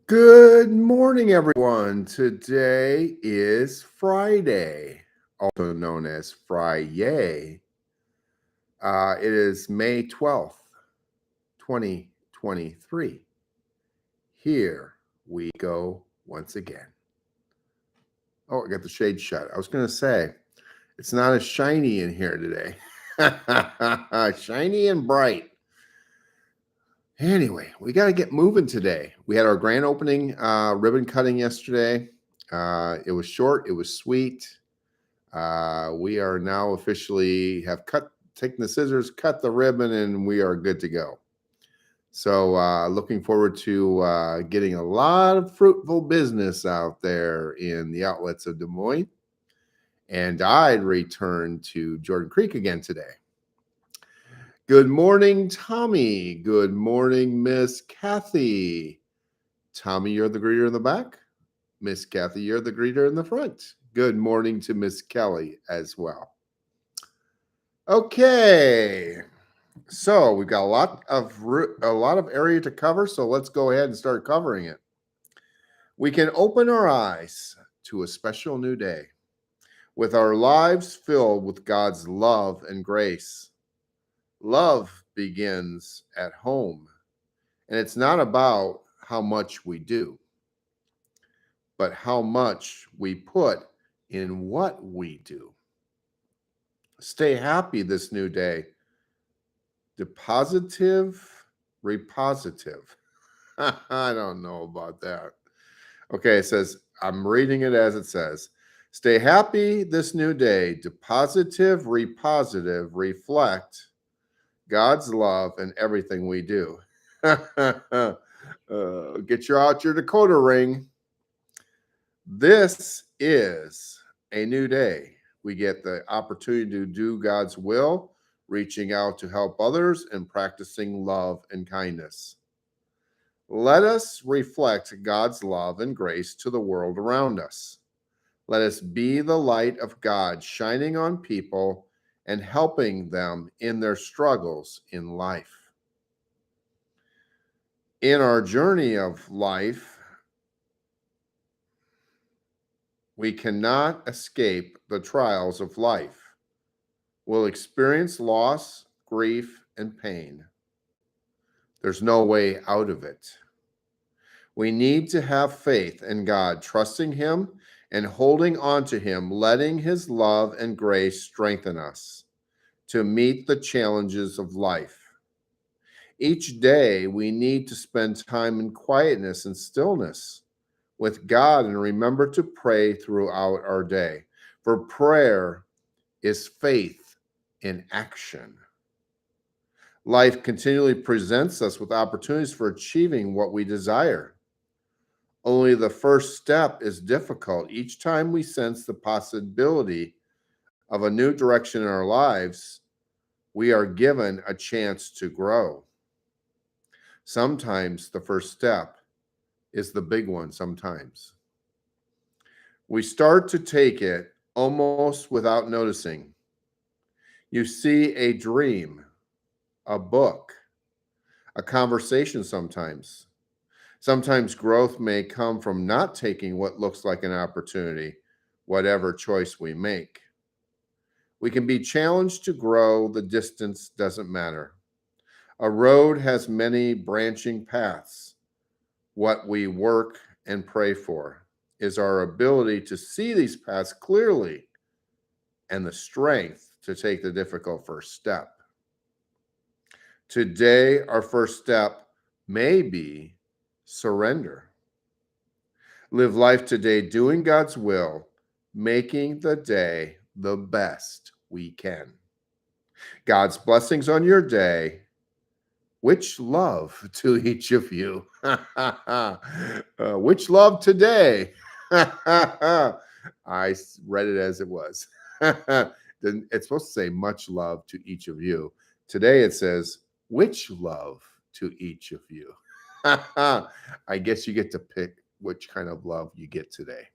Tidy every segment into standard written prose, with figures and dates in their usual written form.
Good morning, everyone. Today is Friday, also known as Friday. It is May 12th, 2023. Here we go once again. Oh, I got the shade shut. I was going to say, it's not as shiny in here today. Shiny and bright. Anyway, we got to get moving today. We had our grand opening ribbon cutting yesterday. It was short, it was sweet. We are now officially have taken the scissors, cut the ribbon, and we are good to go. So, looking forward to getting a lot of fruitful business out there in the outlets of Des Moines. And I'd return to Jordan Creek again today. Good morning, Tommy. Good morning, Miss Kathy. Tommy, you're the greeter in the back. Miss Kathy, you're the greeter in the front. Good morning to Miss Kelly as well. Okay, so we've got a lot of area to cover. So let's go ahead and start covering it. We can open our eyes to a special new day with our lives filled with God's love and grace. Love begins at home, and it's not about how much we do, but how much we put in what we do. Stay happy this new day. Depositive, repositive. I don't know about that. Okay, it says, I'm reading it as it says. Stay happy this new day. Depositive, repositive, reflect God's love in everything we do. Get out your decoder ring. This is a new day. We get the opportunity to do God's will, reaching out to help others, and practicing love and kindness. Let us reflect God's love and grace to the world around us. Let us be the light of God shining on people and helping them in their struggles in life. In our journey of life, we cannot escape the trials of life. We'll experience loss, grief, and pain. There's no way out of it. We need to have faith in God, trusting Him and holding on to Him, letting His love and grace strengthen us to meet the challenges of life. Each day, we need to spend time in quietness and stillness with God and remember to pray throughout our day. For prayer is faith in action. Life continually presents us with opportunities for achieving what we desire. Only the first step is difficult. Each time we sense the possibility of a new direction in our lives, we are given a chance to grow. Sometimes the first step is the big one sometimes. We start to take it almost without noticing. You see a dream, a book, a conversation sometimes. Sometimes growth may come from not taking what looks like an opportunity, whatever choice we make. We can be challenged to grow, the distance doesn't matter. A road has many branching paths. What we work and pray for is our ability to see these paths clearly and the strength to take the difficult first step. Today, our first step may be surrender. Live life today doing God's will, making the day the best we can. God's blessings on your day. Which love to each of you. Which love today? I read it as it was. It's supposed to say much love to each of you. Today it says, which love to each of you. I guess you get to pick which kind of love you get today.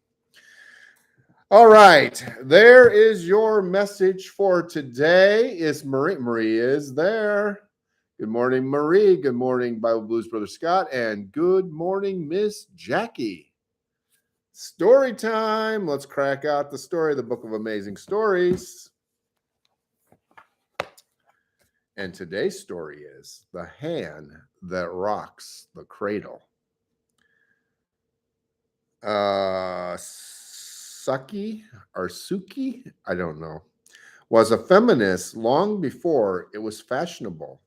All right, there is your message for today. Is Marie is there? Good morning, Marie. Good morning, Bible Blues Brother Scott. And good morning, Miss Jackie. Story time. Let's crack out the story, the Book of Amazing Stories. And today's story is The Hand That Rocks the Cradle. Suki or Suki, I don't know, was a feminist long before it was fashionable.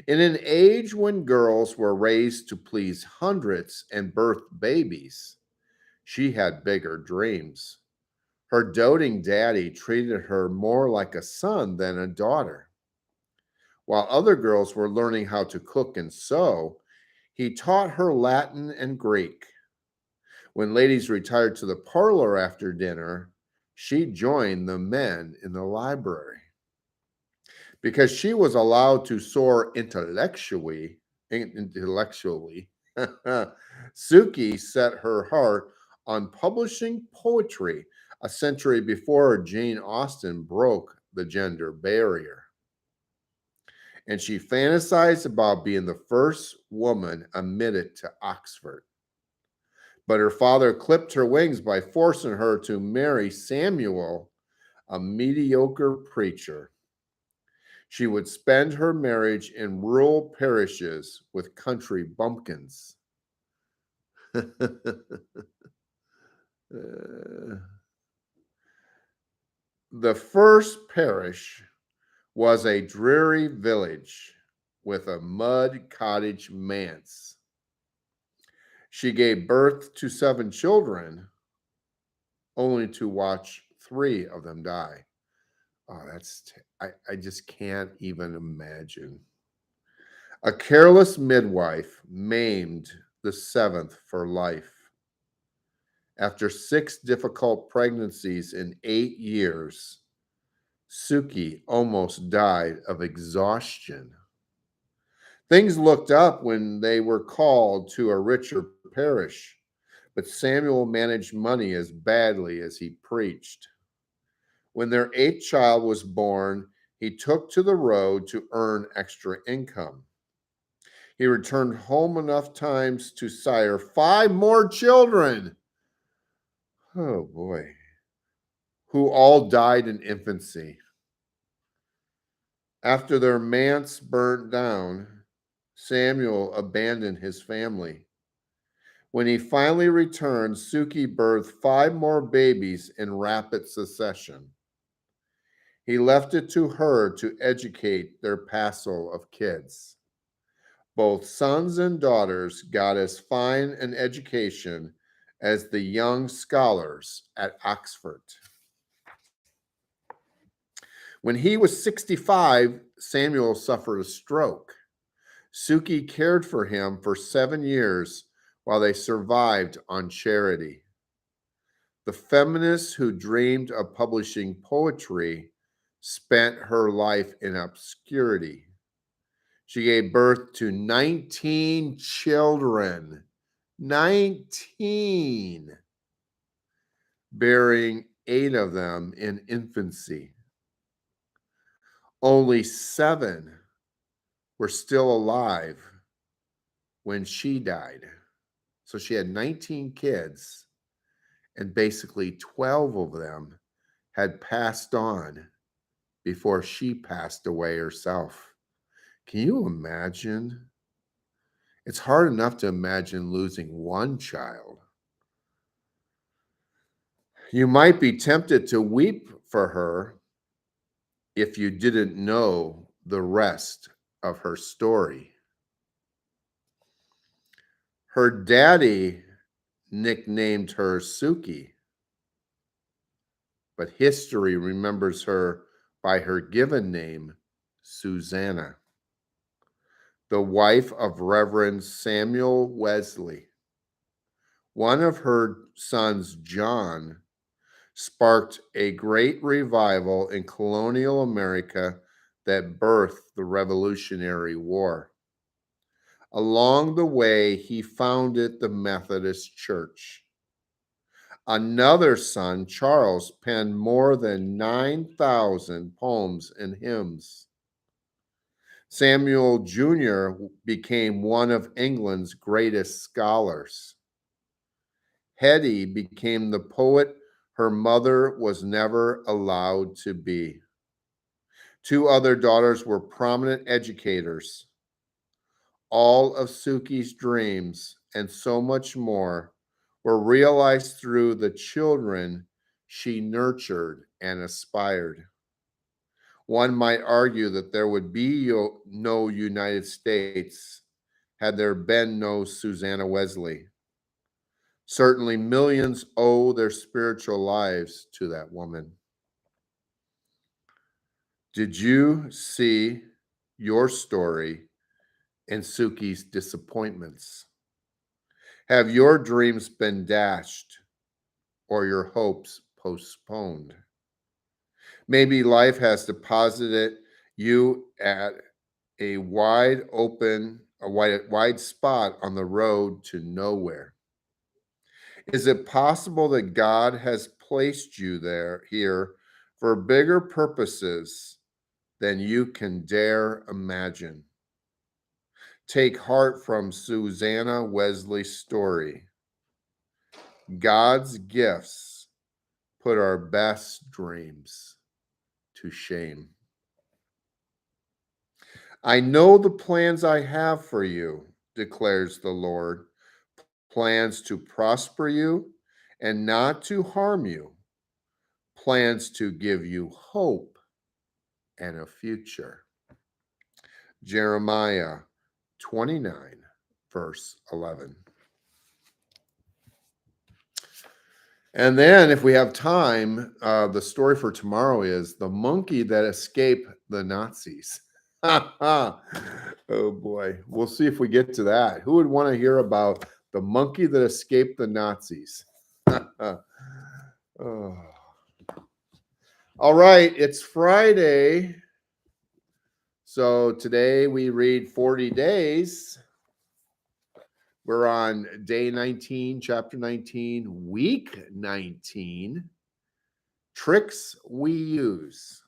In an age when girls were raised to please hundreds and birth babies, she had bigger dreams. Her doting daddy treated her more like a son than a daughter. While other girls were learning how to cook and sew, he taught her Latin and Greek. When ladies retired to the parlor after dinner, she joined the men in the library. Because she was allowed to soar intellectually, Suki set her heart on publishing poetry a century before Jane Austen broke the gender barrier. And she fantasized about being the first woman admitted to Oxford. But her father clipped her wings by forcing her to marry Samuel, a mediocre preacher. She would spend her marriage in rural parishes with country bumpkins. The first parish was a dreary village with a mud cottage manse. She gave birth to 7 children, only to watch 3 of them die. Oh, I just can't even imagine. A careless midwife maimed the 7th for life. After 6 difficult pregnancies in 8 years, Suki almost died of exhaustion. Things looked up when they were called to a richer parish, but Samuel managed money as badly as he preached. When their 8th child was born, he took to the road to earn extra income. He returned home enough times to sire 5 more children. Oh boy. Who all died in infancy. After their manse burnt down, Samuel abandoned his family. When he finally returned, Suki birthed 5 more babies in rapid succession. He left it to her to educate their passel of kids. Both sons and daughters got as fine an education as the young scholars at Oxford. When he was 65, Samuel suffered a stroke. Suki cared for him for 7 years while they survived on charity. The feminist who dreamed of publishing poetry spent her life in obscurity. She gave birth to 19 children. 19, bearing 8 of them in infancy. Only 7 were still alive when she died. So she had 19 kids, and basically 12 of them had passed on before she passed away herself. Can you imagine? It's hard enough to imagine losing one child. You might be tempted to weep for her if you didn't know the rest of her story. Her daddy nicknamed her Suki, but history remembers her by her given name, Susanna, the wife of Reverend Samuel Wesley. One of her sons, John, sparked a great revival in colonial America that birthed the Revolutionary War. Along the way, he founded the Methodist Church. Another son, Charles, penned more than 9,000 poems and hymns. Samuel Jr. became one of England's greatest scholars. Hetty became the poet her mother was never allowed to be. Two other daughters were prominent educators. All of Suki's dreams and so much more were realized through the children she nurtured and aspired. One might argue that there would be no United States had there been no Susanna Wesley. Certainly, millions owe their spiritual lives to that woman. Did you see your story in Suki's disappointments? Have your dreams been dashed or your hopes postponed? Maybe life has deposited you at a wide spot on the road to nowhere. Is it possible that God has placed you here for bigger purposes than you can dare imagine? Take heart from Susanna Wesley's story. God's gifts put our best dreams to shame. I know the plans I have for you, declares the Lord, plans to prosper you and not to harm you, plans to give you hope and a future. Jeremiah 29, verse 11. And then, if we have time, the story for tomorrow is the monkey that escaped the Nazis. Oh boy, we'll see if we get to that. Who would want to hear about the monkey that escaped the Nazis? Oh. All right, it's Friday. So today we read 40 days. We're on day 19, chapter 19, week 19. Tricks we use.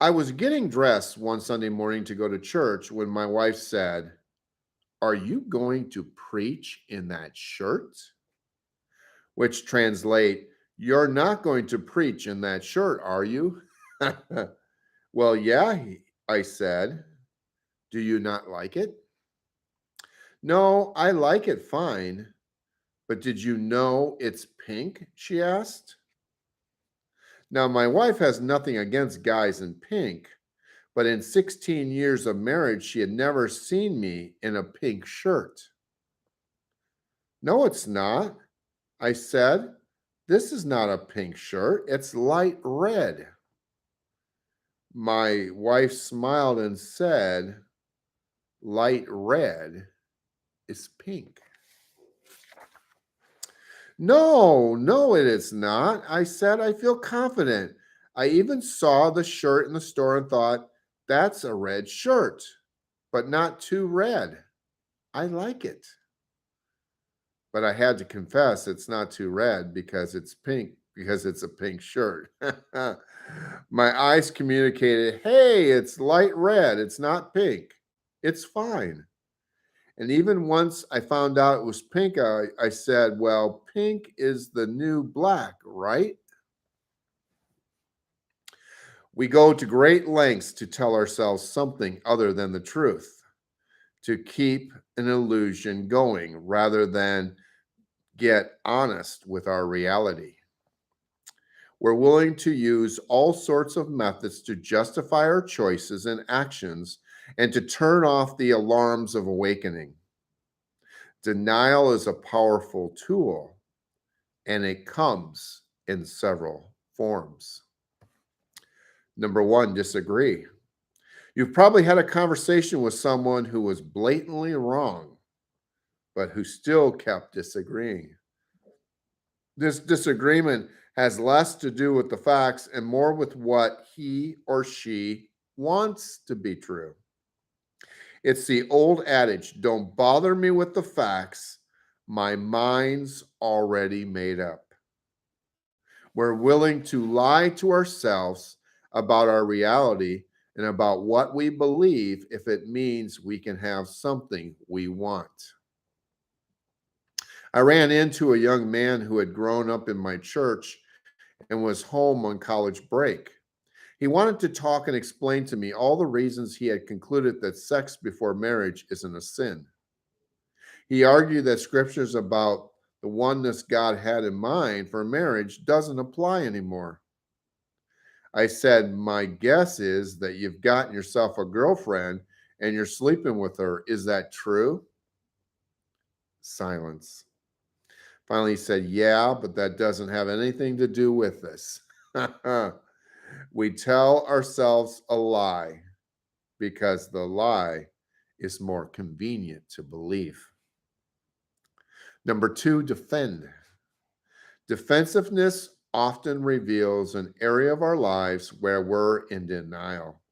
I was getting dressed one Sunday morning to go to church when my wife said, "Are you going to preach in that shirt?" Which translate, "You're not going to preach in that shirt, are you?" Well, yeah, I said. Do you not like it? No, I like it fine. But did you know it's pink? She asked. Now, my wife has nothing against guys in pink, but in 16 years of marriage, she had never seen me in a pink shirt. No, it's not, I said. This is not a pink shirt, it's light red. My wife smiled and said, light red is pink. No, it is not. I said, I feel confident. I even saw the shirt in the store and thought, that's a red shirt, but not too red. I like it. But I had to confess it's not too red because it's pink, because it's a pink shirt. My eyes communicated, hey, it's light red. It's not pink. It's fine. And even once I found out it was pink, I said, well, pink is the new black, right? We go to great lengths to tell ourselves something other than the truth, to keep an illusion going rather than get honest with our reality. We're willing to use all sorts of methods to justify our choices and actions and to turn off the alarms of awakening. Denial is a powerful tool, and it comes in several forms. Number one, disagree. You've probably had a conversation with someone who was blatantly wrong, but who still kept disagreeing. This disagreement has less to do with the facts and more with what he or she wants to be true. It's the old adage, don't bother me with the facts. My mind's already made up. We're willing to lie to ourselves about our reality and about what we believe if it means we can have something we want. I ran into a young man who had grown up in my church and was home on college break. He wanted to talk and explain to me all the reasons he had concluded that sex before marriage isn't a sin. He argued that scriptures about the oneness God had in mind for marriage doesn't apply anymore. I said, "My guess is that you've gotten yourself a girlfriend and you're sleeping with her. Is that true?" Silence. Finally, he said, "Yeah, but that doesn't have anything to do with this." We tell ourselves a lie because the lie is more convenient to believe. Number two, defend. Defensiveness often reveals an area of our lives where we're in denial.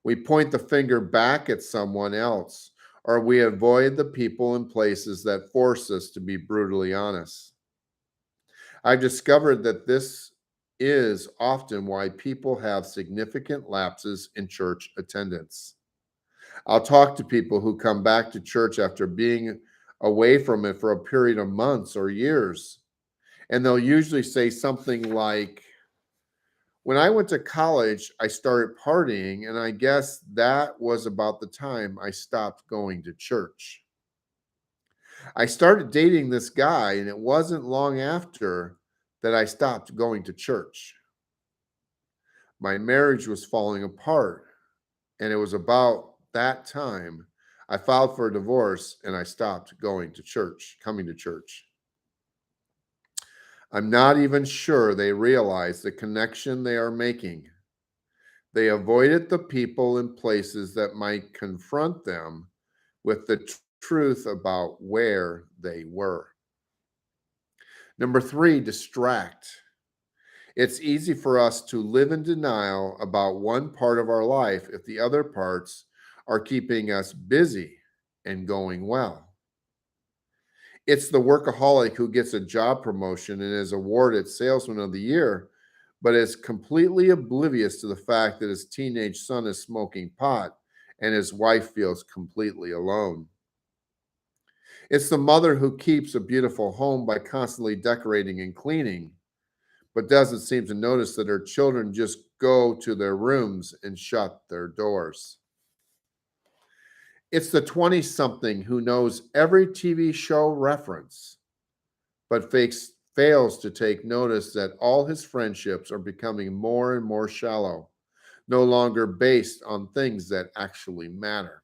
We point the finger back at someone else, or we avoid the people and places that force us to be brutally honest. I've discovered that this is often why people have significant lapses in church attendance. I'll talk to people who come back to church after being away from it for a period of months or years, and they'll usually say something like, "When I went to college, I started partying, and I guess that was about the time I stopped going to church. I started dating this guy, and it wasn't long after that I stopped going to church. My marriage was falling apart, and it was about that time I filed for a divorce and I stopped going to church, coming to church." I'm not even sure they realize the connection they are making. They avoided the people and places that might confront them with the truth about where they were. Number three, distract. It's easy for us to live in denial about one part of our life if the other parts are keeping us busy and going well. It's the workaholic who gets a job promotion and is awarded Salesman of the Year, but is completely oblivious to the fact that his teenage son is smoking pot and his wife feels completely alone. It's the mother who keeps a beautiful home by constantly decorating and cleaning, but doesn't seem to notice that her children just go to their rooms and shut their doors. It's the 20 something who knows every TV show reference, but fails to take notice that all his friendships are becoming more and more shallow, no longer based on things that actually matter.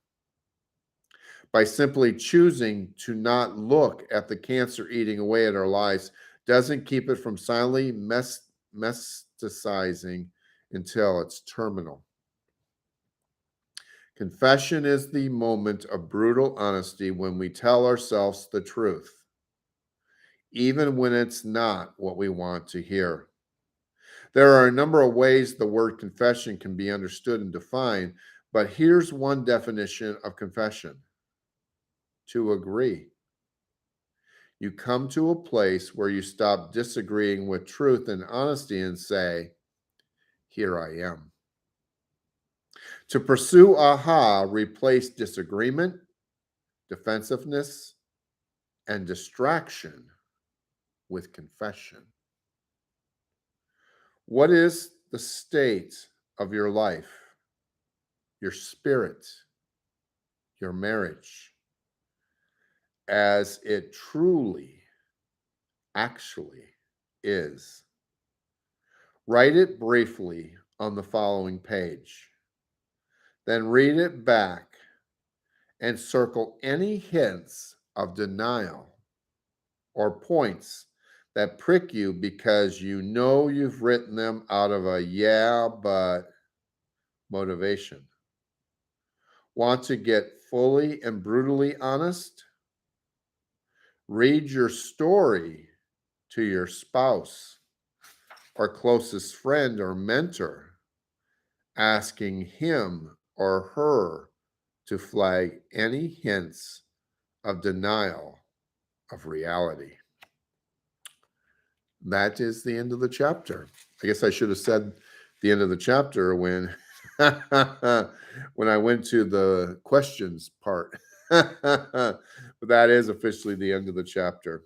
By simply choosing to not look at the cancer eating away at our lives doesn't keep it from silently mesticizing until it's terminal. Confession is the moment of brutal honesty when we tell ourselves the truth, even when it's not what we want to hear. There are a number of ways the word confession can be understood and defined, but here's one definition of confession: to agree. You come to a place where you stop disagreeing with truth and honesty and say, "Here I am." To pursue aha, replace disagreement, defensiveness, and distraction with confession. What is the state of your life, your spirit, your marriage, as it truly, actually is? Write it briefly on the following page. Then read it back and circle any hints of denial or points that prick you because you know you've written them out of a "yeah, but" motivation. Want to get fully and brutally honest? Read your story to your spouse or closest friend or mentor, asking him or her to flag any hints of denial of reality. That is the end of the chapter. I guess I should have said the end of the chapter when when I went to the questions part. But that is officially the end of the chapter.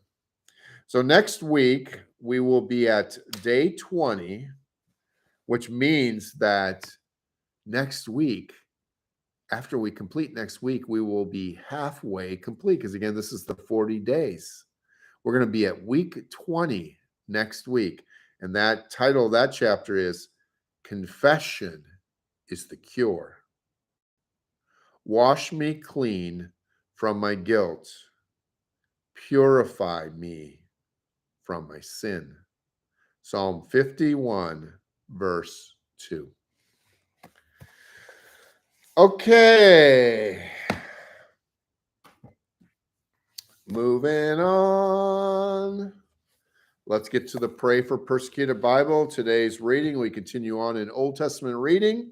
So next week we will be at day 20, which means that next week, after we complete next week, we will be halfway complete because again, this is the 40 days. We're going to be at week 20 next week. And that title of that chapter is Confession is the Cure. Wash me clean from my guilt. Purify me from my sin. Psalm 51, verse 2. Okay. Moving on. Let's get to the Pray for Persecuted Bible. Today's reading, we continue on in Old Testament reading.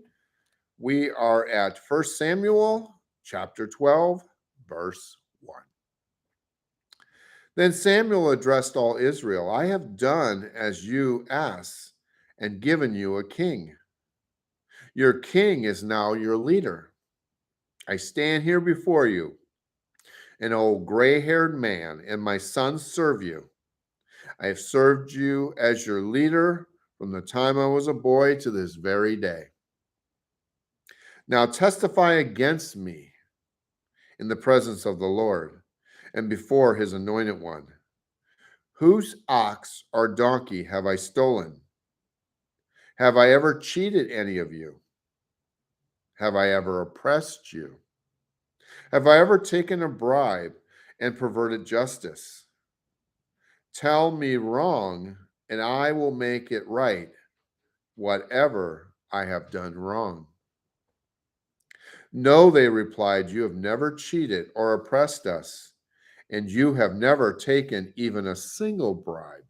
We are at 1 Samuel chapter 12, verse 1. Then Samuel addressed all Israel, I have done as you asked and given you a king. Your king is now your leader. I stand here before you, an old gray-haired man, and my sons serve you. I have served you as your leader from the time I was a boy to this very day. Now testify against me in the presence of the Lord and before his anointed one. Whose ox or donkey have I stolen? Have I ever cheated any of you? Have I ever oppressed you? Have I ever taken a bribe and perverted justice? Tell me wrong, and I will make it right, whatever I have done wrong. No, they replied, you have never cheated or oppressed us, and you have never taken even a single bribe.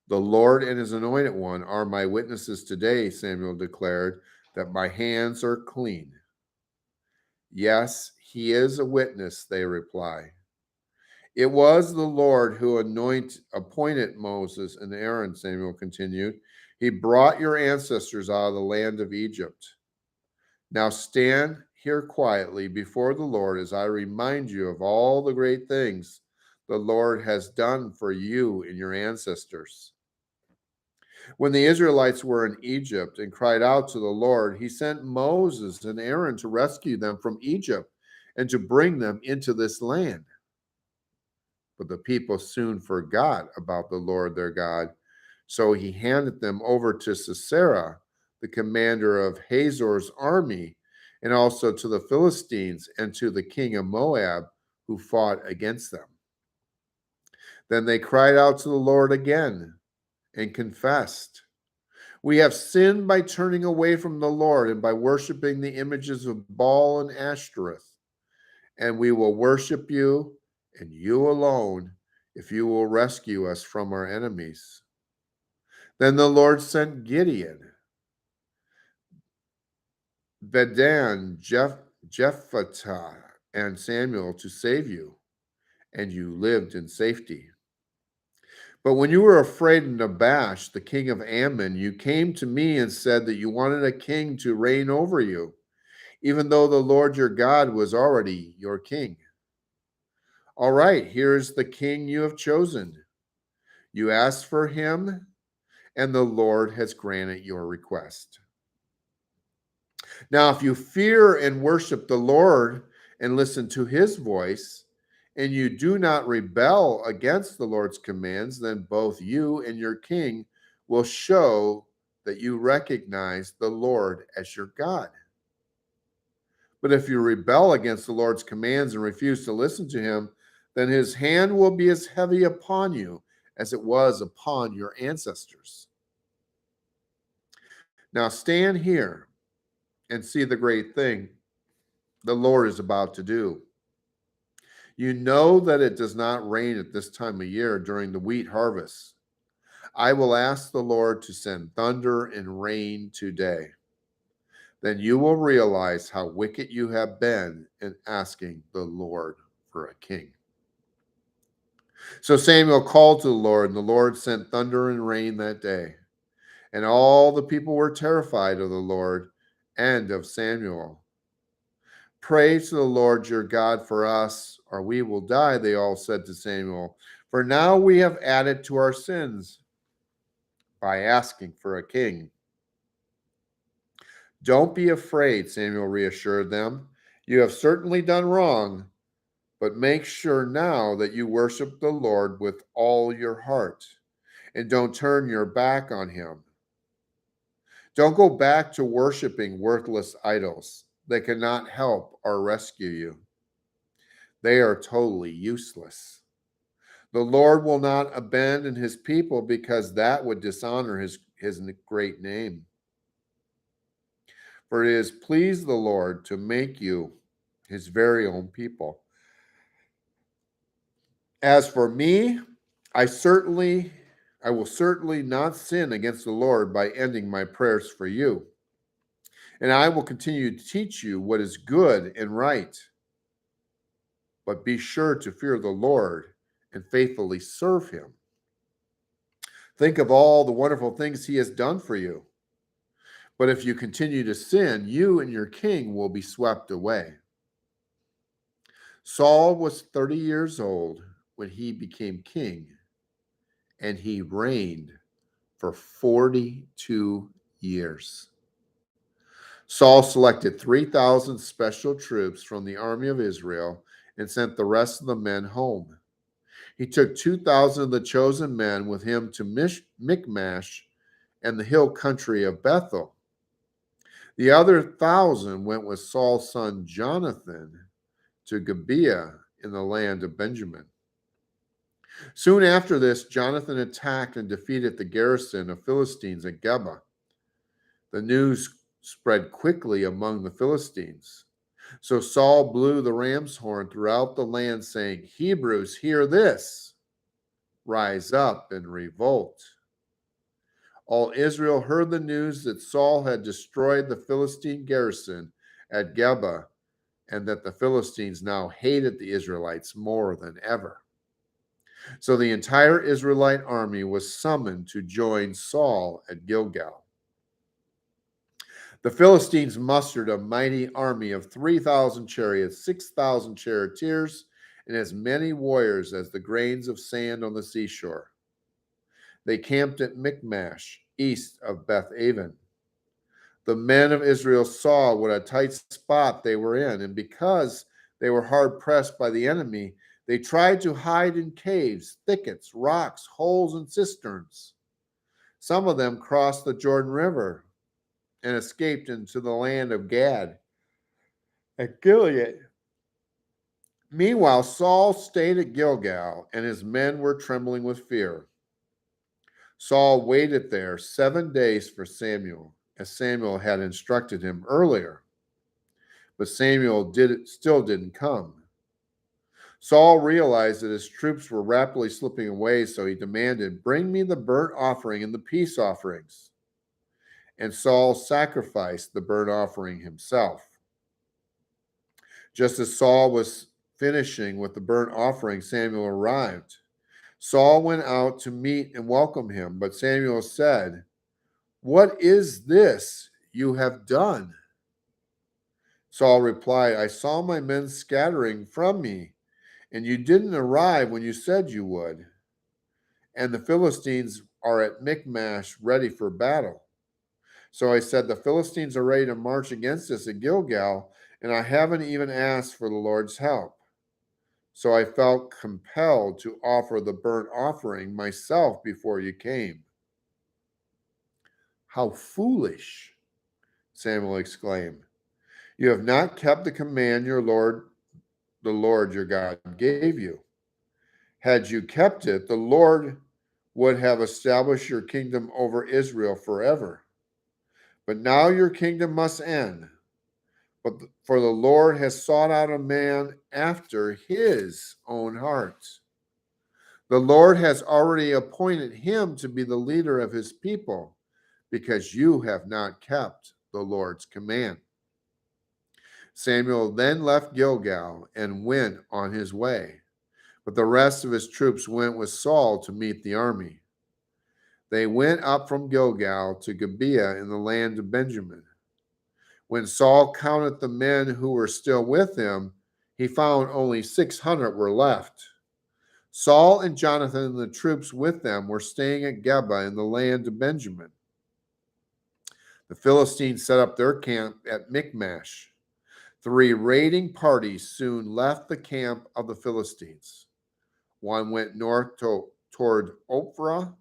The Lord and his anointed one are my witnesses today, Samuel declared, that my hands are clean. Yes, he is a witness, they reply. It was the Lord who appointed Moses and Aaron, Samuel continued. He brought your ancestors out of the land of Egypt. Now stand here quietly before the Lord as I remind you of all the great things the Lord has done for you and your ancestors. When the Israelites were in Egypt and cried out to the Lord, he sent Moses and Aaron to rescue them from Egypt and to bring them into this land. But the people soon forgot about the Lord their God, so he handed them over to Sisera, the commander of Hazor's army, and also to the Philistines and to the king of Moab, who fought against them. Then they cried out to the Lord again and confessed, we have sinned by turning away from the Lord and by worshiping the images of Baal and Ashtoreth. And we will worship you and you alone if you will rescue us from our enemies. Then the Lord sent Gideon, Bedan, Jephthah, and Samuel to save you, and you lived in safety. But when you were afraid of Nabash, the king of Ammon, you came to me and said that you wanted a king to reign over you, even though the Lord your God was already your king. All right, here's the king you have chosen. You asked for him, and the Lord has granted your request. Now, if you fear and worship the Lord and listen to his voice, and you do not rebel against the Lord's commands, then both you and your king will show that you recognize the Lord as your God. But if you rebel against the Lord's commands and refuse to listen to him, then his hand will be as heavy upon you as it was upon your ancestors. Now stand here and see the great thing the Lord is about to do. You know that it does not rain at this time of year during the wheat harvest. I will ask the Lord to send thunder and rain today. Then you will realize how wicked you have been in asking the Lord for a king. So Samuel called to the Lord, and the Lord sent thunder and rain that day. And all the people were terrified of the Lord and of Samuel. Pray to the Lord your God for us, or we will die, they all said to Samuel. For now we have added to our sins by asking for a king. Don't be afraid, Samuel reassured them. You have certainly done wrong, but make sure now that you worship the Lord with all your heart and don't turn your back on him. Don't go back to worshiping worthless idols that cannot help or rescue you. They are totally useless. The Lord will not abandon his people because that would dishonor his great name. For it is pleased the Lord to make you his very own people. As for me, I will certainly not sin against the Lord by ending my prayers for you. And I will continue to teach you what is good and right. But be sure to fear the Lord and faithfully serve him. Think of all the wonderful things he has done for you. But if you continue to sin, you and your king will be swept away. Saul was 30 years old when he became king, and he reigned for 42 years. Saul selected 3,000 special troops from the army of Israel and sent the rest of the men home. He took 2,000 of the chosen men with him to Michmash and the hill country of Bethel. The other 1,000 went with Saul's son Jonathan to Gibeah in the land of Benjamin. Soon after this, Jonathan attacked and defeated the garrison of Philistines at Geba. The news spread quickly among the Philistines. So Saul blew the ram's horn throughout the land, saying, Hebrews, hear this. Rise up and revolt. All Israel heard the news that Saul had destroyed the Philistine garrison at Geba, and that the Philistines now hated the Israelites more than ever. So the entire Israelite army was summoned to join Saul at Gilgal. The Philistines mustered a mighty army of 3,000 chariots, 6,000 charioteers, and as many warriors as the grains of sand on the seashore. They camped at Michmash, east of Beth Aven. The men of Israel saw what a tight spot they were in, and because they were hard pressed by the enemy, they tried to hide in caves, thickets, rocks, holes, and cisterns. Some of them crossed the Jordan River and escaped into the land of Gad at Gilead. Meanwhile, Saul stayed at Gilgal, and his men were trembling with fear. Saul waited there 7 days for Samuel, as Samuel had instructed him earlier. But Samuel still didn't come. Saul realized that his troops were rapidly slipping away, so he demanded, Bring me the burnt offering and the peace offerings. And Saul sacrificed the burnt offering himself. Just as Saul was finishing with the burnt offering, Samuel arrived. Saul went out to meet and welcome him, but Samuel said, What is this you have done? Saul replied, I saw my men scattering from me, and you didn't arrive when you said you would. And the Philistines are at Michmash ready for battle. So I said, The Philistines are ready to march against us at Gilgal, and I haven't even asked for the Lord's help. So I felt compelled to offer the burnt offering myself before you came. How foolish, Samuel exclaimed. You have not kept the command the Lord your God gave you. Had you kept it, the Lord would have established your kingdom over Israel forever. But now your kingdom must end. For the Lord has sought out a man after his own heart. The Lord has already appointed him to be the leader of his people, because you have not kept the Lord's command. Samuel then left Gilgal and went on his way, but the rest of his troops went with Saul to meet the army. They went up from Gilgal to Gibeah in the land of Benjamin. When Saul counted the men who were still with him, he found only 600 were left. Saul and Jonathan and the troops with them were staying at Geba in the land of Benjamin. The Philistines set up their camp at Michmash. 3 raiding parties soon left the camp of the Philistines. One went north toward Ophrah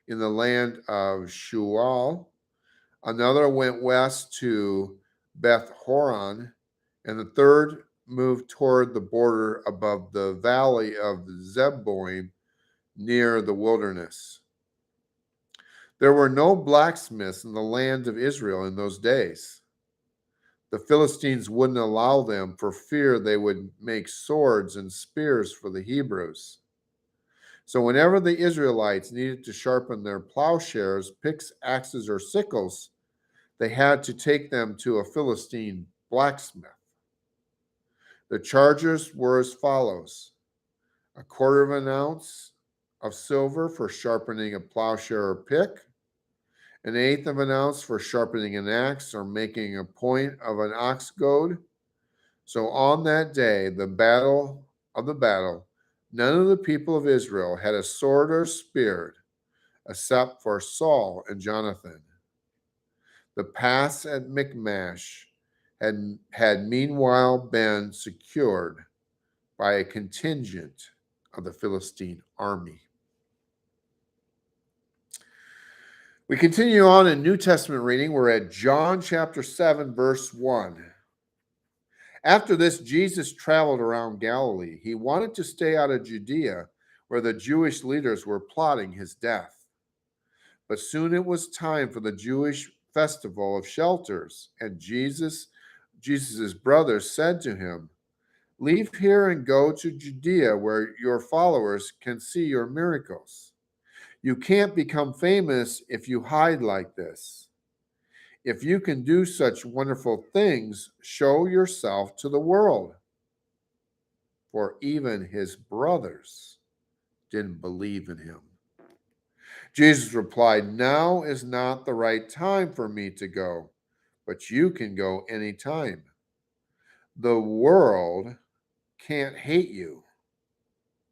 in the land of Shual. Another went west to Beth Horon, and the third moved toward the border above the valley of Zeboim near the wilderness. There were no blacksmiths in the land of Israel in those days. The Philistines wouldn't allow them for fear they would make swords and spears for the Hebrews. So whenever the Israelites needed to sharpen their plowshares, picks, axes, or sickles, they had to take them to a Philistine blacksmith. The charges were as follows: 1/4 ounce of silver for sharpening a plowshare or pick, 1/8 ounce for sharpening an axe or making a point of an ox goad. So on that day, the battle, none of the people of Israel had a sword or spear, except for Saul and Jonathan. The pass at Michmash had meanwhile been secured by a contingent of the Philistine army. We continue on in New Testament reading. We're at John chapter 7, verse 1. After this, Jesus traveled around Galilee. He wanted to stay out of Judea, where the Jewish leaders were plotting his death. But soon it was time for the Jewish festival of shelters, and Jesus' brothers said to him, "Leave here and go to Judea, where your followers can see your miracles. You can't become famous if you hide like this. If you can do such wonderful things, show yourself to the world." For even his brothers didn't believe in him. Jesus replied, "Now is not the right time for me to go, but you can go anytime. The world can't hate you,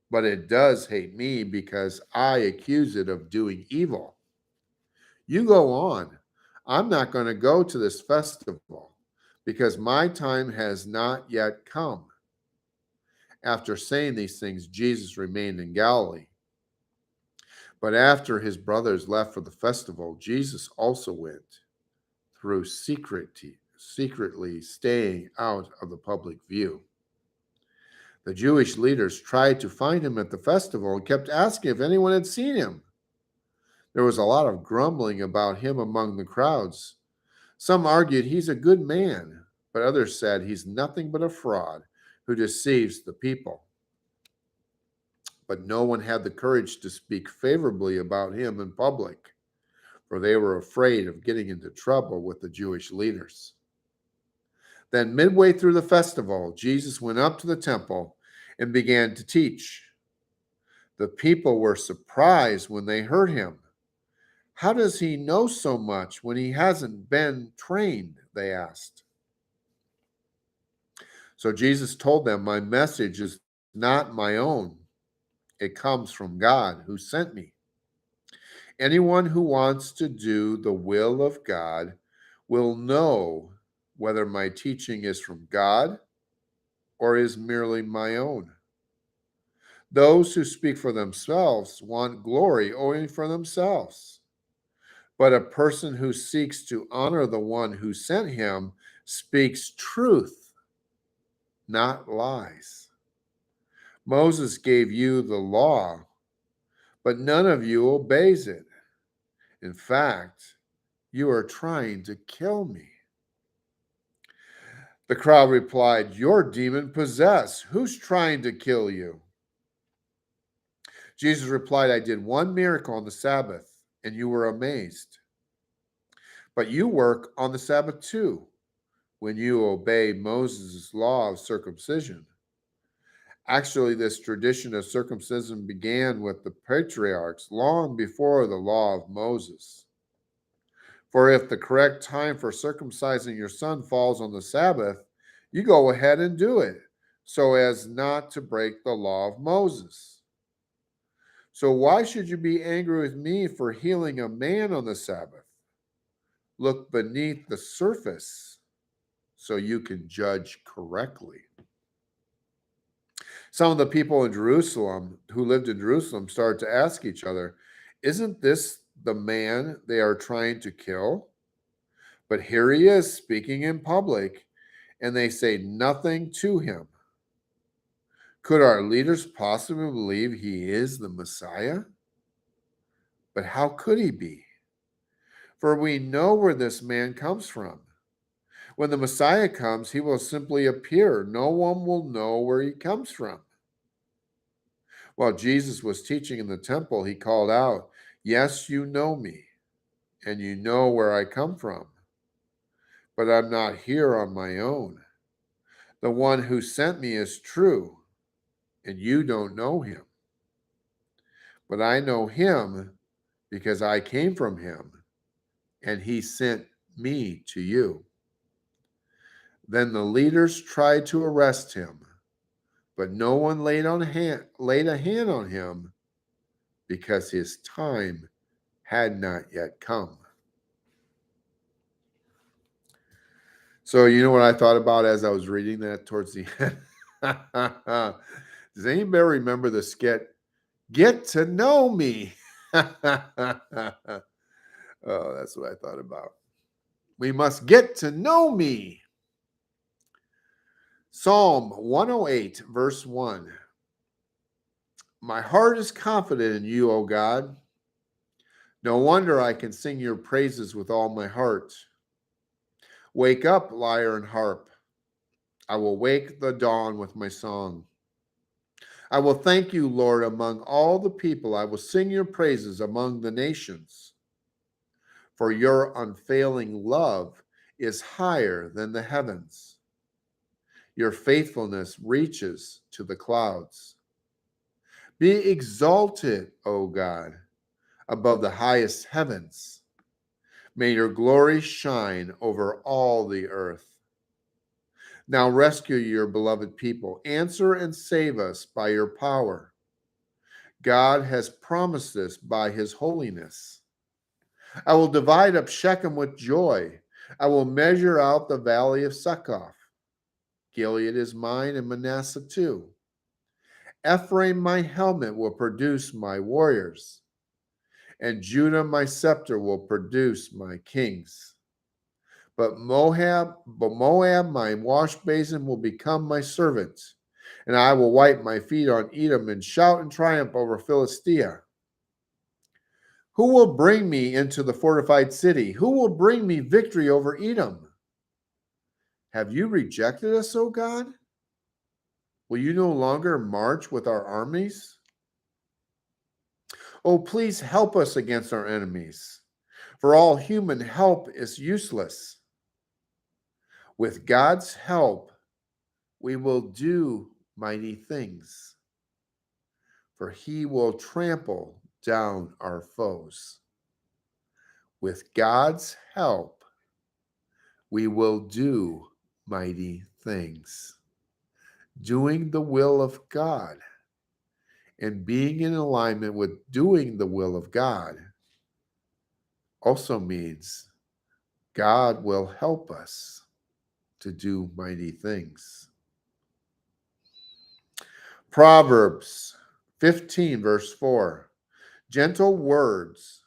but it does hate me because I accuse it of doing evil. You go on. I'm not going to go to this festival because my time has not yet come." After saying these things, Jesus remained in Galilee. But after his brothers left for the festival, Jesus also went through secretly staying out of the public view. The Jewish leaders tried to find him at the festival and kept asking if anyone had seen him. There was a lot of grumbling about him among the crowds. Some argued he's a good man, but others said he's nothing but a fraud who deceives the people. But no one had the courage to speak favorably about him in public, for they were afraid of getting into trouble with the Jewish leaders. Then, midway through the festival, Jesus went up to the temple and began to teach. The people were surprised when they heard him. "How does he know so much when he hasn't been trained?" they asked. So Jesus told them, "My message is not my own. It comes from God who sent me. Anyone who wants to do the will of God will know whether my teaching is from God or is merely my own. Those who speak for themselves want glory only for themselves. But a person who seeks to honor the one who sent him speaks truth, not lies. Moses gave you the law, but none of you obeys it. In fact, you are trying to kill me." The crowd replied, "You're demon possessed. Who's trying to kill you?" Jesus replied, "I did one miracle on the Sabbath, and you were amazed. But you work on the Sabbath too, when you obey Moses' law of circumcision. Actually, this tradition of circumcision began with the patriarchs long before the law of Moses. For if the correct time for circumcising your son falls on the Sabbath, you go ahead and do it, so as not to break the law of Moses. So why should you be angry with me for healing a man on the Sabbath? Look beneath the surface so you can judge correctly. Some of the people in Jerusalem who lived in Jerusalem started to ask each other, isn't this the man they are trying to kill? But here he is speaking in public, and they say nothing to him. Could our leaders possibly believe he is the Messiah? But how could he be? For we know where this man comes from. When the Messiah comes, he will simply appear. No one will know where he comes from. While Jesus was teaching in the temple, he called out, yes, you know me, and you know where I come from. But I'm not here on my own. The one who sent me is true, and you don't know him. But I know him because I came from him, and he sent me to you. Then the leaders tried to arrest him, but no one laid a hand on him because his time had not yet come. So you know what I thought about as I was reading that towards the end? Does anybody remember the skit, Get to Know Me? Oh, that's what I thought about. We must get to know me. Psalm 108, verse 1. My heart is confident in you, O God. No wonder I can sing your praises with all my heart. Wake up, lyre and harp. I will wake the dawn with my song. I will thank you, Lord, among all the people. I will sing your praises among the nations. For your unfailing love is higher than the heavens. Your faithfulness reaches to the clouds. Be exalted, O God, above the highest heavens. May your glory shine over all the earth. Now rescue your beloved people. Answer and save us by your power. God has promised this by his holiness. I will divide up Shechem with joy. I will measure out the valley of Succoth. Gilead is mine and Manasseh too. Ephraim, my helmet, will produce my warriors, and Judah, my scepter, will produce my kings. But Moab, my wash basin, will become my servant, and I will wipe my feet on Edom and shout in triumph over Philistia. Who will bring me into the fortified city? Who will bring me victory over Edom? Have you rejected us, O God? Will you no longer march with our armies? Oh, please help us against our enemies, for all human help is useless. With God's help, we will do mighty things, for he will trample down our foes. With God's help, we will do mighty things. Doing the will of God and being in alignment with doing the will of God also means God will help us to do mighty things. Proverbs 15, verse 4. Gentle words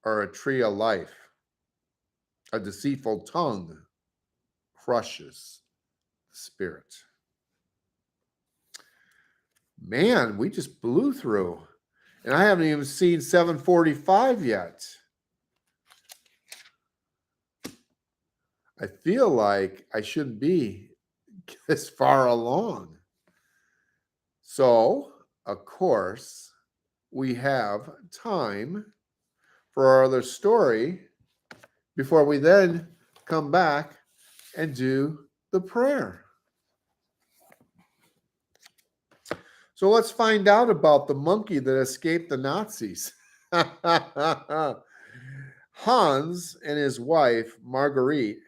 are a tree of life. A deceitful tongue crushes the spirit. Man, we just blew through. And I haven't even seen 745 yet. I feel like I shouldn't be this far along. So, of course, we have time for our other story before we then come back and do the prayer. So let's find out about the monkey that escaped the Nazis. Hans and his wife, Marguerite,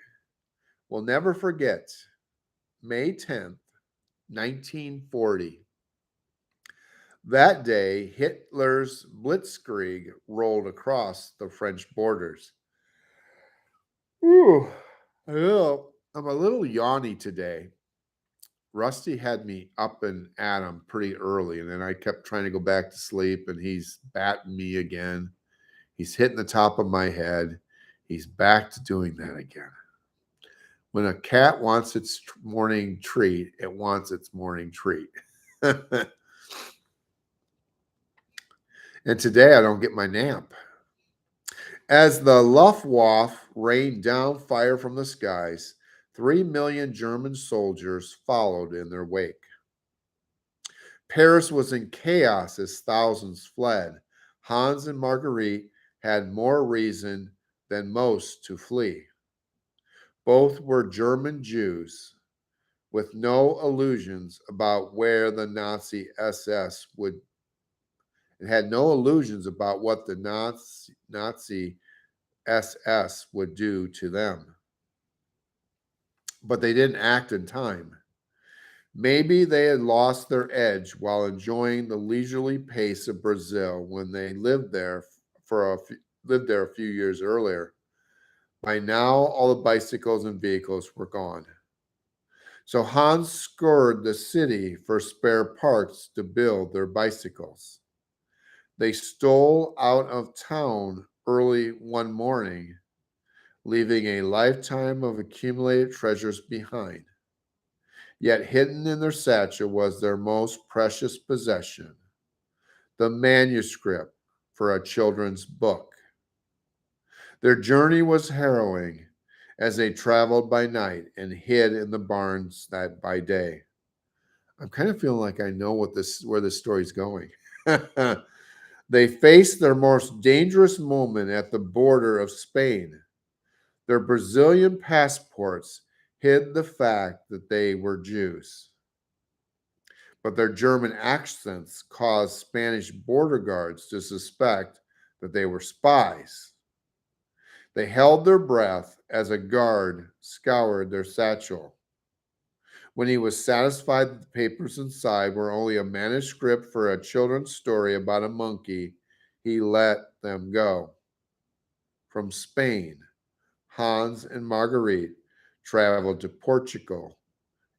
will never forget May 10th, 1940. That day, Hitler's blitzkrieg rolled across the French borders. Ooh, I'm a little yawny today. Rusty had me up and at him pretty early, and then I kept trying to go back to sleep, and he's batting me again. He's hitting the top of my head. He's back to doing that again. When a cat wants its morning treat, it wants its morning treat. And today I don't get my nap. As the Luftwaffe rained down fire from the skies, 3 million German soldiers followed in their wake. Paris was in chaos as thousands fled. Hans and Marguerite had more reason than most to flee. Both were German Jews with no illusions about where the Nazi SS would, and had no illusions about what the Nazi SS would do to them. But they didn't act in time. Maybe they had lost their edge while enjoying the leisurely pace of Brazil when they lived there a few years earlier. By now, all the bicycles and vehicles were gone. So Hans scoured the city for spare parts to build their bicycles. They stole out of town early one morning, leaving a lifetime of accumulated treasures behind. Yet hidden in their satchel was their most precious possession, the manuscript for a children's book. Their journey was harrowing as they traveled by night and hid in the barns that by day. I'm kind of feeling like I know where this story's going. They faced their most dangerous moment at the border of Spain. Their Brazilian passports hid the fact that they were Jews, but their German accents caused Spanish border guards to suspect that they were spies. They held their breath as a guard scoured their satchel. When he was satisfied that the papers inside were only a manuscript for a children's story about a monkey, he let them go. From Spain, Hans and Marguerite traveled to Portugal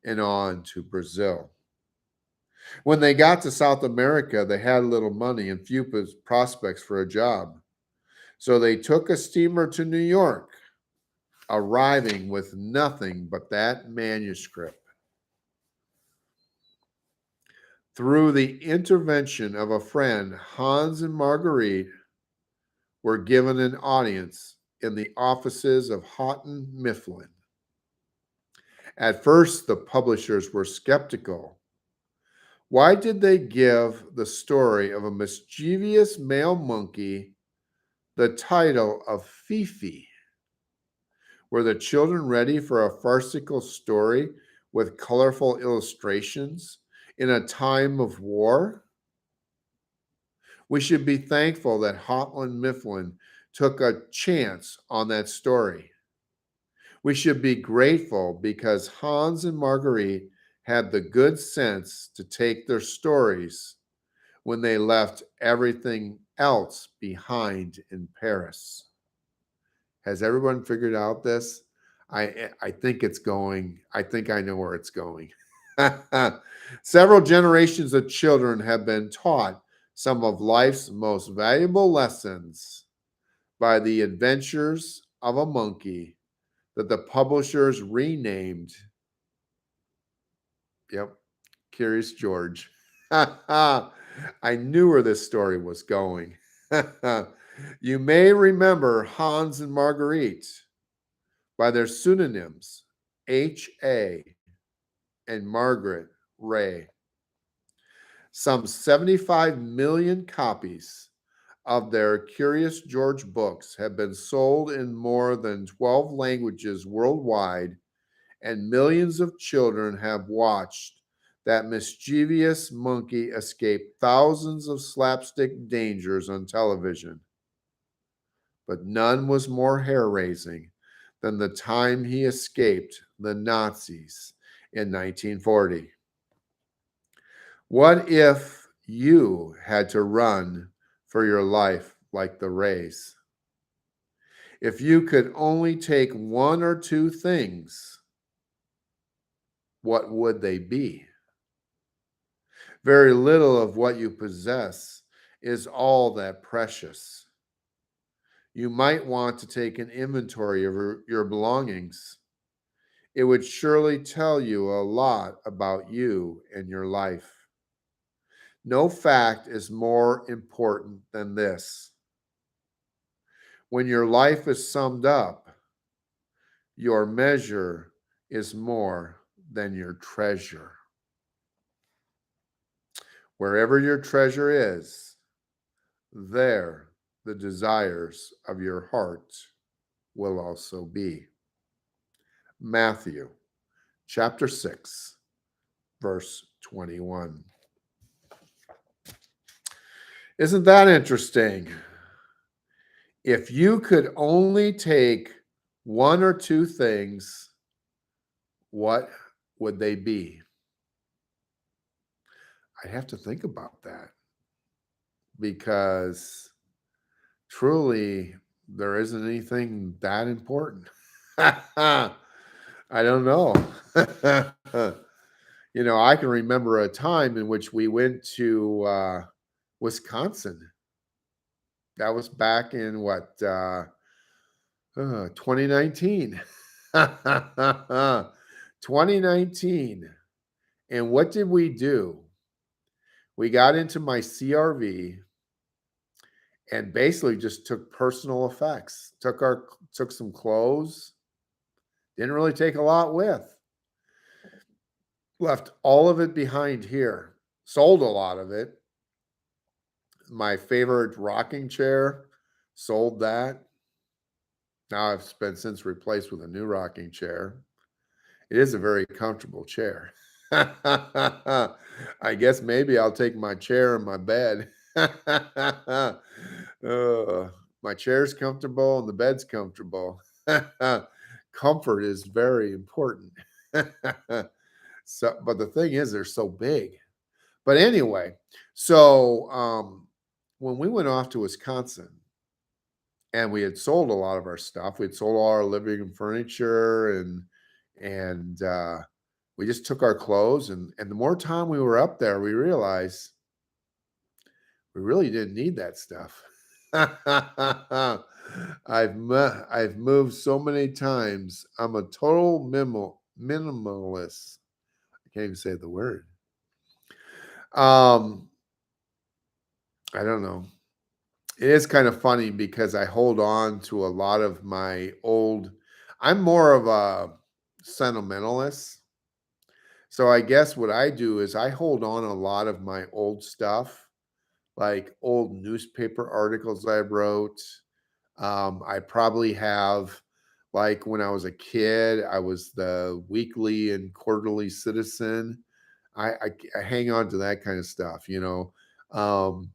and on to Brazil. When they got to South America, they had little money and few prospects for a job. So they took a steamer to New York, arriving with nothing but that manuscript. Through the intervention of a friend, Hans and Marguerite were given an audience in the offices of Houghton Mifflin. At first, the publishers were skeptical. Why did they give the story of a mischievous male monkey the title of Fifi? Were the children ready for a farcical story with colorful illustrations in a time of war? We should be thankful that Houghton Mifflin took a chance on that story. We should be grateful because Hans and Marguerite had the good sense to take their stories when they left everything else behind in Paris. Has everyone figured out this? I think it's going, I think I know where it's going. Several generations of children have been taught some of life's most valuable lessons by the adventures of a monkey that the publishers renamed, yep, Curious George. I knew where this story was going. You may remember Hans and Marguerite by their pseudonyms, H.A. and Margaret Ray. Some 75 million copies of their Curious George books have been sold in more than 12 languages worldwide, and millions of children have watched That mischievous monkey escaped thousands of slapstick dangers on television, but none was more hair raising than the time he escaped the Nazis in 1940. What if you had to run for your life like the race? If you could only take one or two things, what would they be? Very little of what you possess is all that precious. You might want to take an inventory of your belongings. It would surely tell you a lot about you and your life. No fact is more important than this. When your life is summed up, your measure is more than your treasure. Wherever your treasure is, there the desires of your heart will also be. Matthew chapter 6, verse 21. Isn't that interesting? If you could only take one or two things, what would they be? I'd have to think about that because truly there isn't anything that important. I don't know. I can remember a time in which we went to Wisconsin. That was back in what, 2019. 2019. And what did we do? We got into my CRV and basically just took personal effects. Took some clothes. Didn't really take a lot with. Left all of it behind here. Sold a lot of it. My favorite rocking chair, sold that. Now I've been since replaced with a new rocking chair. It is a very comfortable chair. I guess maybe I'll take my chair and my bed. My chair's comfortable and the bed's comfortable. Comfort is very important. But the thing is, they're so big. But anyway, so when we went off to Wisconsin and we had sold a lot of our stuff, we had sold all our living room furniture and we just took our clothes and the more time we were up there, we realized we really didn't need that stuff. I've moved so many times. I'm a total minimalist. I can't even say the word. I don't know. It is kind of funny because I hold on to a lot of my old. I'm more of a sentimentalist. So I guess what I do is I hold on a lot of my old stuff, like old newspaper articles I wrote. I probably have, like when I was a kid, I was the weekly and quarterly citizen. I hang on to that kind of stuff. Um,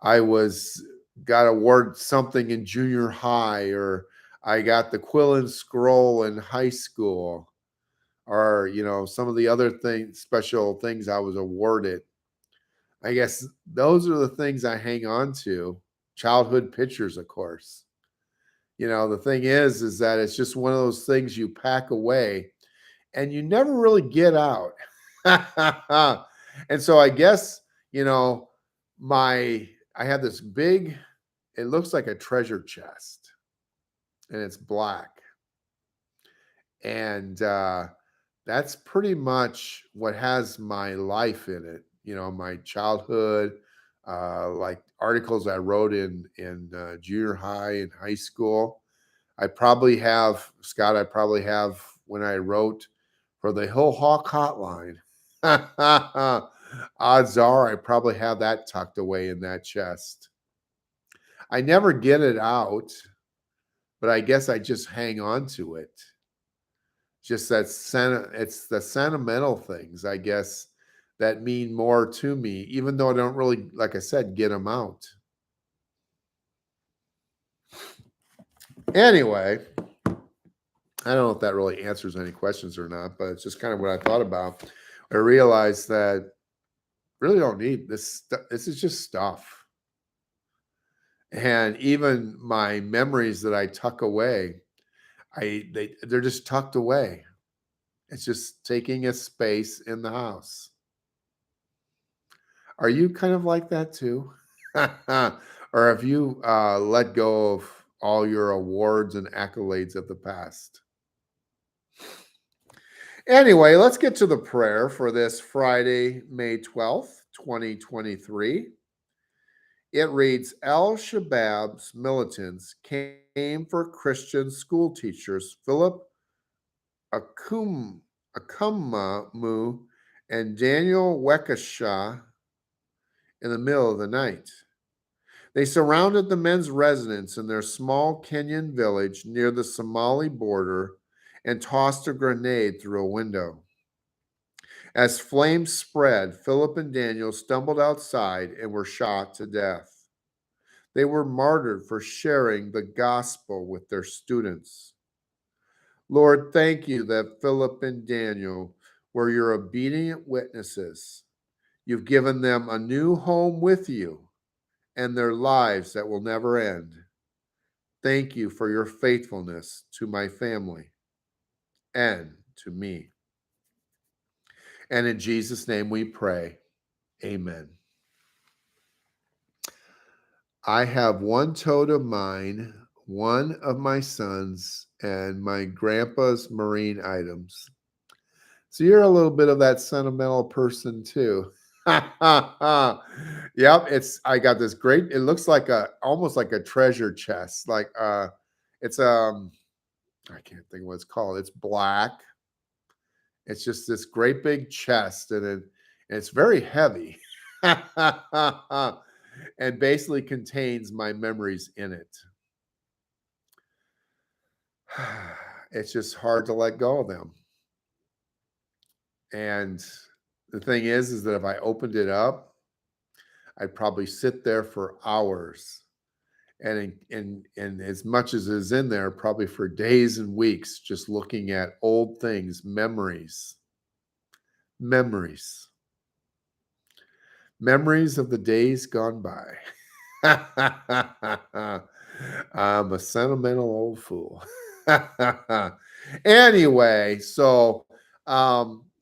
I was got awarded something in junior high, or I got the quill and scroll in high school, or some of the other things, special things I was awarded. I guess those are the things I hang on to. Childhood pictures, of course. The thing is that it's just one of those things you pack away and you never really get out. And so I guess, my I have this big, it looks like a treasure chest and it's black. And that's pretty much what has my life in it. My childhood, like articles I wrote in junior high and high school. I probably have, Scott, I probably have when I wrote for the Hill Hawk Hotline. Odds are I probably have that tucked away in that chest. I never get it out, but I guess I just hang on to it. Just it's the sentimental things, I guess, that mean more to me, even though I don't really, like I said, get them out. Anyway, I don't know if that really answers any questions or not, but it's just kind of what I thought about. I realized that really don't need this. This is just stuff. And even my memories that I tuck away, they're just tucked away. It's just taking a space in the house. Are you kind of like that too? Or have you let go of all your awards and accolades of the past? Anyway, let's get to the prayer for this Friday, May 12th, 2023. It reads, El Shabab's militants came for Christian school teachers Philip Akum, Akumamu and Daniel Wekasha in the middle of the night. They surrounded the men's residence in their small Kenyan village near the Somali border and tossed a grenade through a window. As flames spread, Philip and Daniel stumbled outside and were shot to death. They were martyred for sharing the gospel with their students. Lord, thank you that Philip and Daniel were your obedient witnesses. You've given them a new home with you and their lives that will never end. Thank you for your faithfulness to my family and to me. And in Jesus' name we pray. Amen. I have one toad of mine, one of my sons, and my grandpa's marine items. So you're a little bit of that sentimental person too. Yep, I got this great, it looks like almost like a treasure chest. It's I can't think what it's called. It's black. It's just this great big chest, and it's very heavy. And basically contains my memories in it. It's just hard to let go of them. And the thing is that if I opened it up, I'd probably sit there for hours. And as much as is in there, probably for days and weeks, just looking at old things, memories, memories, memories of the days gone by. I'm a sentimental old fool. Anyway, so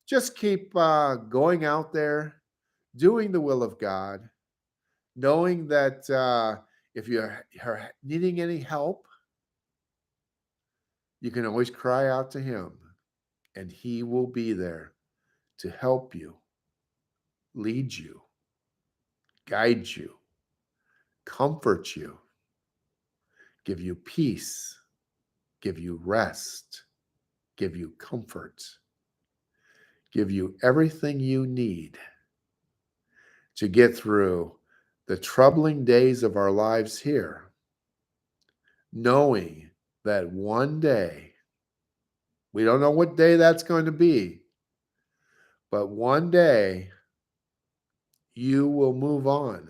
just keep going out there, doing the will of God, knowing that if you're needing any help, you can always cry out to Him, and He will be there to help you, lead you, guide you, comfort you, give you peace, give you rest, give you comfort, give you everything you need to get through the troubling days of our lives here, knowing that one day, we don't know what day that's going to be, but one day you will move on.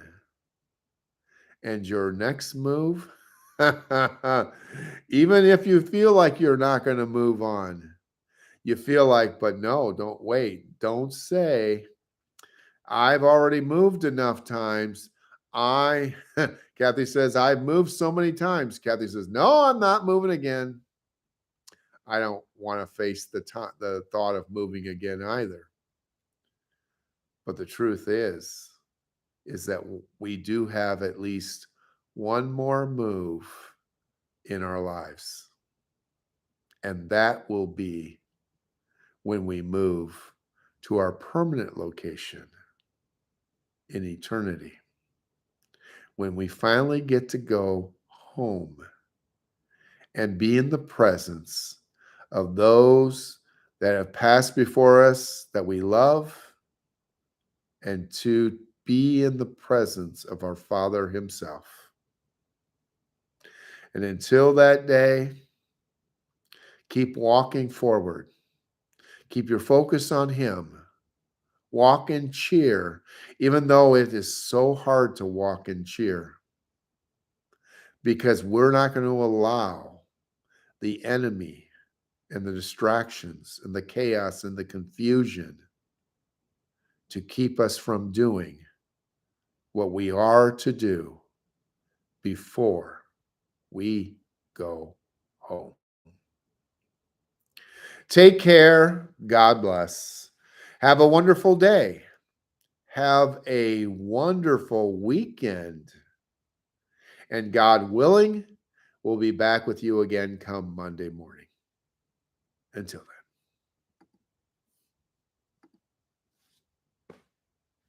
And your next move, even if you feel like you're not going to move on, you feel like, but no, don't wait. Don't say, I've already moved enough times. Kathy says, I've moved so many times. Kathy says, no, I'm not moving again. I don't want to face the thought of moving again either. But the truth is that we do have at least one more move in our lives. And that will be when we move to our permanent location in eternity. When we finally get to go home and be in the presence of those that have passed before us that we love, and to be in the presence of our Father Himself. And until that day, keep walking forward. Keep your focus on Him, Walk in cheer, even though it is so hard to walk in cheer, because we're not going to allow the enemy and the distractions and the chaos and the confusion to keep us from doing what we are to do before we go home. Take care. God bless. Have a wonderful day. Have a wonderful weekend. And God willing, we'll be back with you again come Monday morning. Until then.